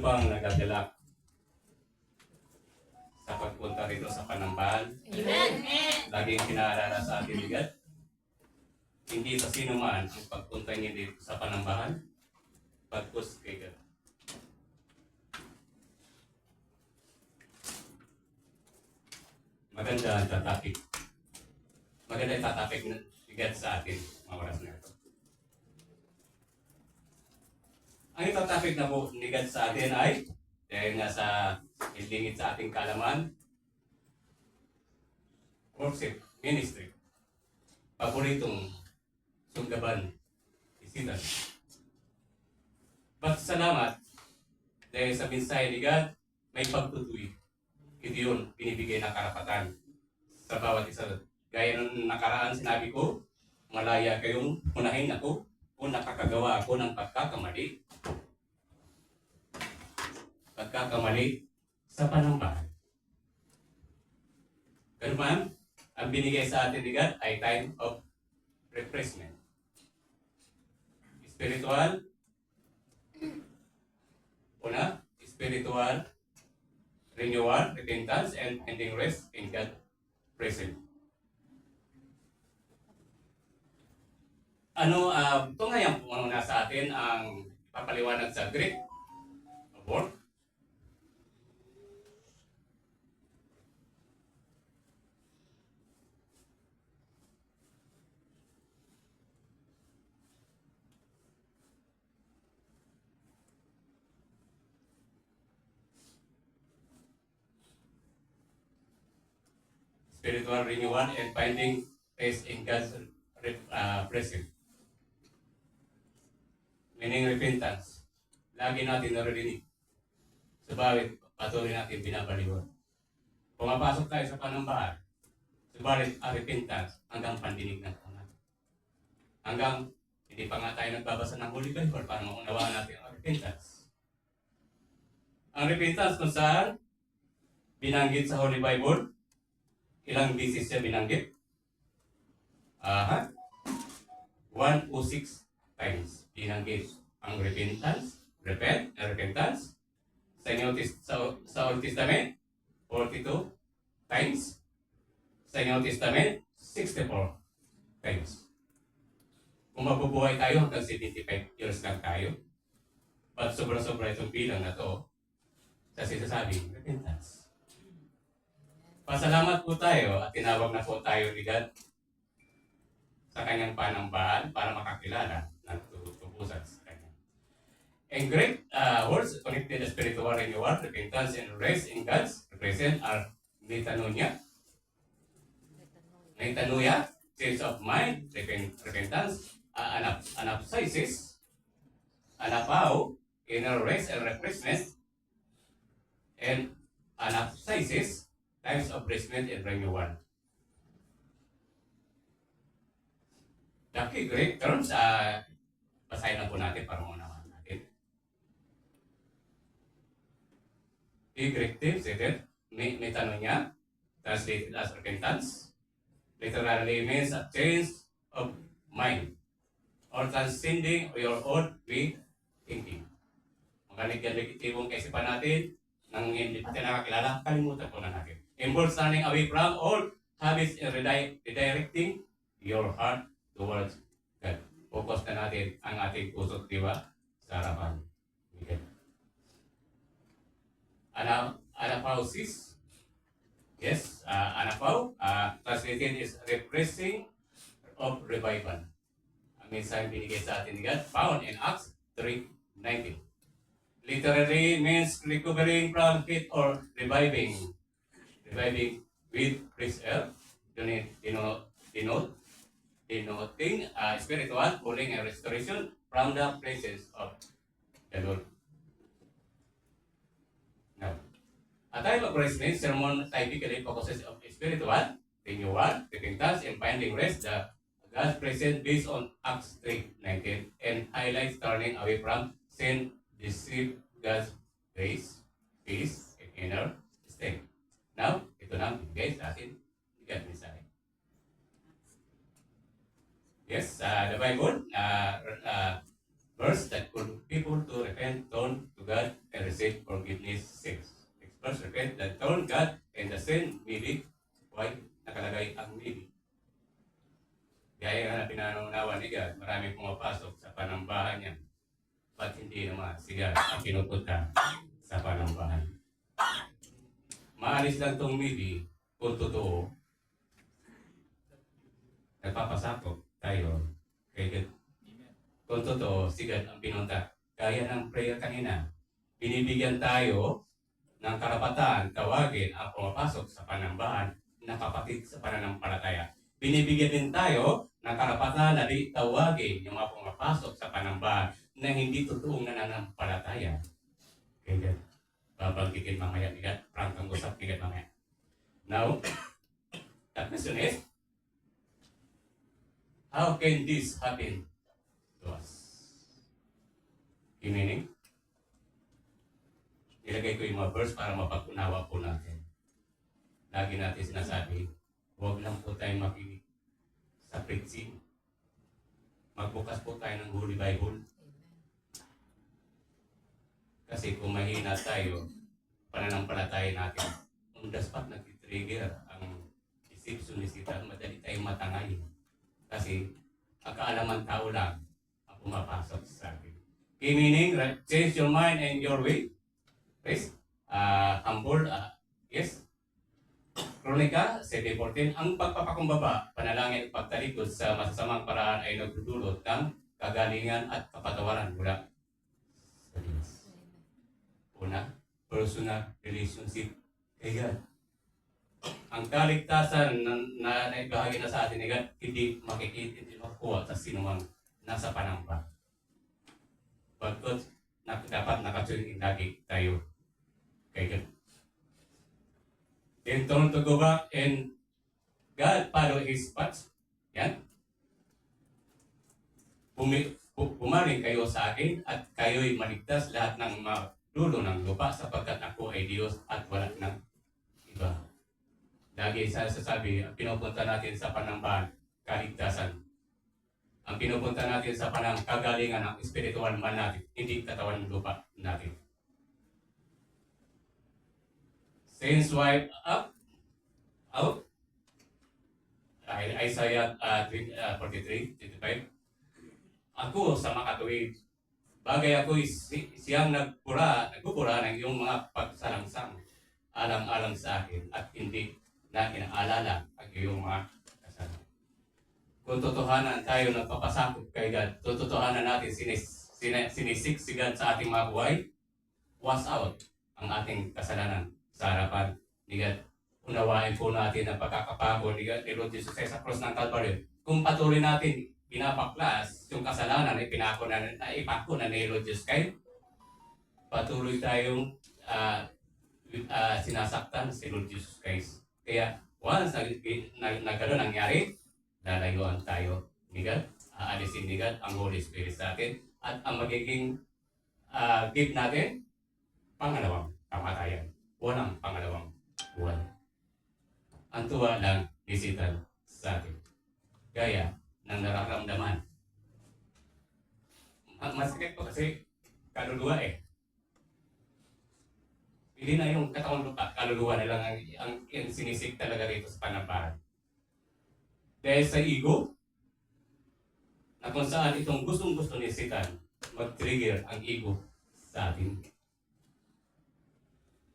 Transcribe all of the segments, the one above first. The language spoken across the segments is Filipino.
bang nagagalak sa pagpunta rito sa Panambahan? Amen. Laging pinaalala sa atin bigat. Hindi sa sino man ang pagpunta niya dito sa Panambahan, pagpus kay God. Maganda ang tatapik. Maganda ang tatapik na bigat sa atin mga oras na ito. Ang itatapik na po ni God sa atin ay dahil nga sa ilingit sa ating kalaman, worship, ministry, paboritong sunggaban, isitan. But salamat dahil sa mensahe ni God, may pagtutuwi. Ito yun, binibigay ng karapatan sa bawat isa. Gaya nung nakaraan sinabi ko, malaya kayong unahin ako kung nakakagawa ako ng pagkakamali sa Panambahan. Ganun man, ang binigay sa atin ni God ay time of refreshment. Spiritual, una, spiritual renewal, repentance, and ending rest in God present. Ito nga yung muna sa atin ang papaliwanag sa Greek word. Spiritual renewal and finding rest in God's presence. Meaning repentance. Lagi natin naririnig. Subalit, patuloy natin binabaliwan. Pumapasok tayo sa Panambahan. Subalit, repentance hanggang pandinig ng Panginoon. Hanggang hindi pa nga tayo nagbabasa ng Holy Bible para maunawaan natin ang repentance. Ang repentance kung saan binanggit sa Holy Bible, ilang beses siya binanggit? 106 times binanggit ang repentance, repentance. Sa Old Testament, 42 times. Sa New Testament, 64 times. Kung mabubuhay tayo hanggang 75 years lang tayo, but sobra-sobra itong bilang na to sa sinasabing repentance. Pasalamat po tayo at tinawag na po tayo ni God sa kanyang Panambahan para makakilala ng tutubusan sa kanya. And great words connected to spiritual renewal, repentance, and rest in God's presence are metanoia, change of mind, repentance, anaphysis, anapao, inner rest and refreshment, and anaphysis, times of refreshment and renewal. The key Greek terms, basahin na po natin para maunawaan natin. The Greek terms, metanoia, translated as repentance, literally means a change of mind or transcending your own way thinking. Magalig-galigitibong kaisipan natin nang hindi natin nakakilala, kalimutan po na natin. Involves turning away from all habits and redirecting your heart towards God. Focus na natin ang ating puso't diwa sa harapan ni God. Anapausis. Yes, anapau. Translated is refreshing of revival. Ang mensahe binigay sa atin ni God, found in Acts 3:19. Literally means recovering from fit or reviving with fresh air, denoting spiritual cooling and restoration from the presence of the Lord. Now, a time of refreshment sermon typically focuses on spiritual renewal, repentance, and finding rest, the God's presence based on Acts 3:19 and highlights turning away from sin, deceive God's grace, peace, and inner strength. Now, ito na binigay sa atin ni God mensahe. Yes, the Bible verse that called people to repent, turn to God, and receive forgiveness sins. Next verse, repent, then turn God, and the sin, maybe, why nakalagay ang maybe. Gaya nga na pinanaunawa ni God, marami pumapasok sa panambahan niya. Ba't hindi naman si God ang pinupunta sa panambahan? Maalis lang itong maybe, kung totoo, nagpapasakop tayo kay God. Kung totoo, si God ang pinunta. Kaya ng prayer kanina, binibigyan tayo ng karapatan tawagin ang pumapasok sa panambahan na kapatid sa pananampalataya. Binibigyan din tayo ng karapatan na di tawagin yung mga pumapasok sa panambahan na hindi totoong nananampalataya. Kaya babanggitin mamaya ni God, prangkang usap ni God mamaya. Now, the question is, how can this happen to us? Yung meaning, ilagay ko yung mga verse para mapag-unawa po natin. Lagi natin sinasabi, huwag lang po tayong makinig sa preaching. Magbukas po tayo ng Holy Bible. Kasi kung mahina tayo, pananampalataya natin, on the spot nag-trigger ang deception ni Satan, madali tayong matangay. Kasi ang kaalaman tao lang ang pumapasok sa atin. Okay, meaning, change your mind and your way. Please, humble, yes. Kronika 7:14, ang pagpapakumbaba, panalangin at pagtalikod sa masasamang paraan ay nagdudulot ng kagalingan at kapatawaran mula sa Diyos. Una, personal relationship kay God. Ang kaligtasan na naibahagi na sa atin ni God, hindi makikita, hindi makuha sa sinumang nasa panampa. Pagkot, dapat nakatuloy lagi tayo kay God. Then turn to go back and God follow His path. Yan. Pumaring kayo sa akin at kayo'y maligtas lahat ng dulo ng lupa sapagkat ako ay Diyos at wala ng iba. Lagi sasabi, ang pinupunta natin sa panambahan, kaligtasan. Ang pinupunta natin sa kagalingan ng spiritual man natin, hindi katawan ng lupa natin. Saints wipe up, out. Isaiah 43:25. Ako sa makatuwid, bagay ako siyang nagpupura ng iyong mga pagsalangsang alang-alang sa akin at hindi na inaalala ang iyong mga kasalanan. Kung totohanan tayo nagpapasakop kay God, totohanan natin sinisik si God sa ating mga buhay, wash out ang ating kasalanan sa harapan ni God. Unawain po natin ang pagkakapagod ni God, ni Lord Jesus sa cross ng Calvary. Kung patuloy natin pinapaklas yung kasalanan na ipako na ni Lord Jesus kay, patuloy tayong sinasaktan si Lord Jesus Christ. Kaya once nagkaroon nangyari, lalayuan tayo ni God, aalisin ni God ang Holy Spirit sa atin, at ang magiging gift natin, pangalawang kamatayan. Walang pangalawang buwan. Ang tuwa lang ni Satan sa atin. Gaya ng nararamdaman. Masakit po kasi kaluluwa eh. Hindi na yung katawang lupa, kaluluwa na lang ang sinisik talaga rito sa panambahan. Dahil sa ego, na kung saan itong gustong-gusto ni Satan, mag-trigger ang ego sa atin.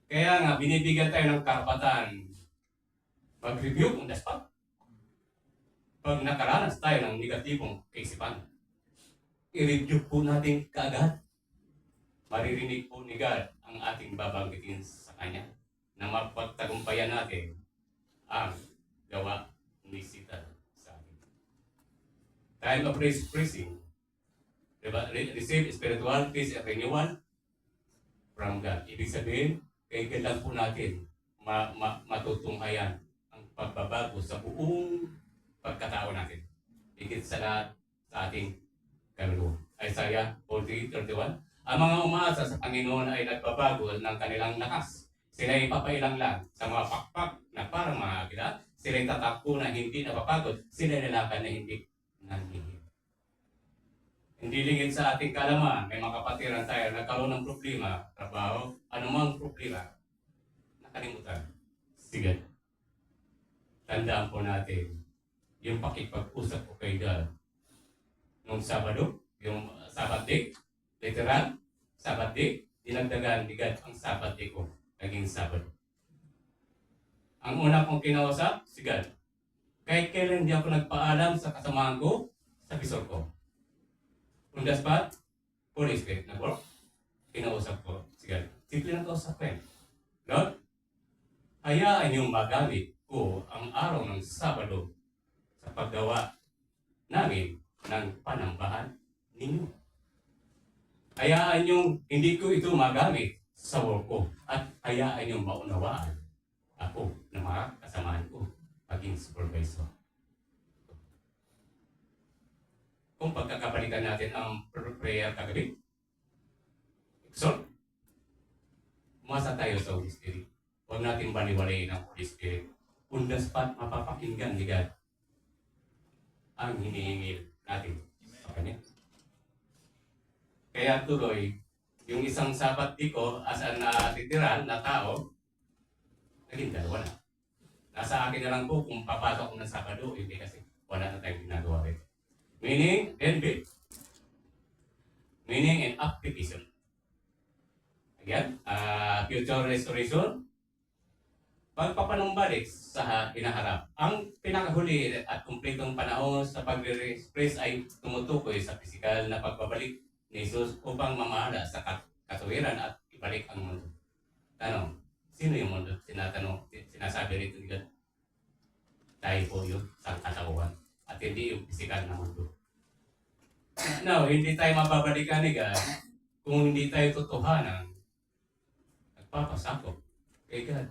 Kaya nga, binibigyan tayo ng karapatan mag-review on the spot. Pag nakaranas tayo ng negatibong kaisipan, i-review po natin kaagad. Maririnig po ni God ang ating babanggitin sa Kanya na mapagtagumpayan natin ang gawa ni Satan sa atin. Time of praising. Diba? Receive spiritual peace and renewal from God. Ibig sabihin, kaya lang po natin matutunghayan ang pagbabago sa buong pagkatao natin. Higit sa lahat sa ating kaluluwa. Isaiah 40:31. Ang mga umaasa sa Panginoon ay nagbabago ng kanilang lakas. Sila ay papailang lang sa mga pakpak na parang mga agila. Sila ay tatakbo na hindi napapagod. Sila nilakad na hindi nanghihina. Hindi lingid sa ating kalaman, may mga kapatiran tayo, nagkaroon ng problema, trabaho, anumang problema, nakalimutan. Sige, tandaan po natin yung pakipag-usap ko kay God. Nung Sabado, yung Sabbath day, literal, Sabbath day, dinagdagan ni God ang Sabbath day ko, naging Sabado. Ang una kong kinausap, si God. Kahit kailan hindi ako nagpaalam sa kasamahan ko, sa bisor ko. On the spot, Holy Spirit na work, kinausap ko si God. Simple lang kausap ko eh. Lord, hayaan niyong magamit ko ang araw ng Sabado sa paggawa namin ng panambahan ninyo. Hayaan niyong hindi ko ito magamit sa work ko at hayaan niyong maunawaan ako na mga kasamahan ko maging supervisor. Kung pagkakabalikan natin ang prayer kagabi, so, umasa tayo sa Holy Spirit. Huwag natin baliwalayin ang Holy Spirit. On the spot, mapapakinggan ni God ang hinihingi natin sa Kanya. Kaya tuloy, yung isang Sabat di ko as an natitiran na tao, naging dalawa na. Nasa akin na lang po kung papasok ko ng Sabado, hindi kasi wala na tayong ginagawa rin. Meaning and be. Meaning and activism. Again, future restoration, pagpapanumbalik sa hinaharap. Ang pinakahuli at kumpletong panahon sa pagre-express ay tumutukoy sa pisikal na pagbabalik ni Jesus upang mamahala sa katuwiran at ibalik ang mundo. Tanong, sino yung mundo? Sinasabi rito ni God. Tayo po yung sangkatauhan at hindi yung pisikal na mundo. Now, hindi tayo mababalikan ni God kung hindi tayo totohanan nagpapasakop kay God.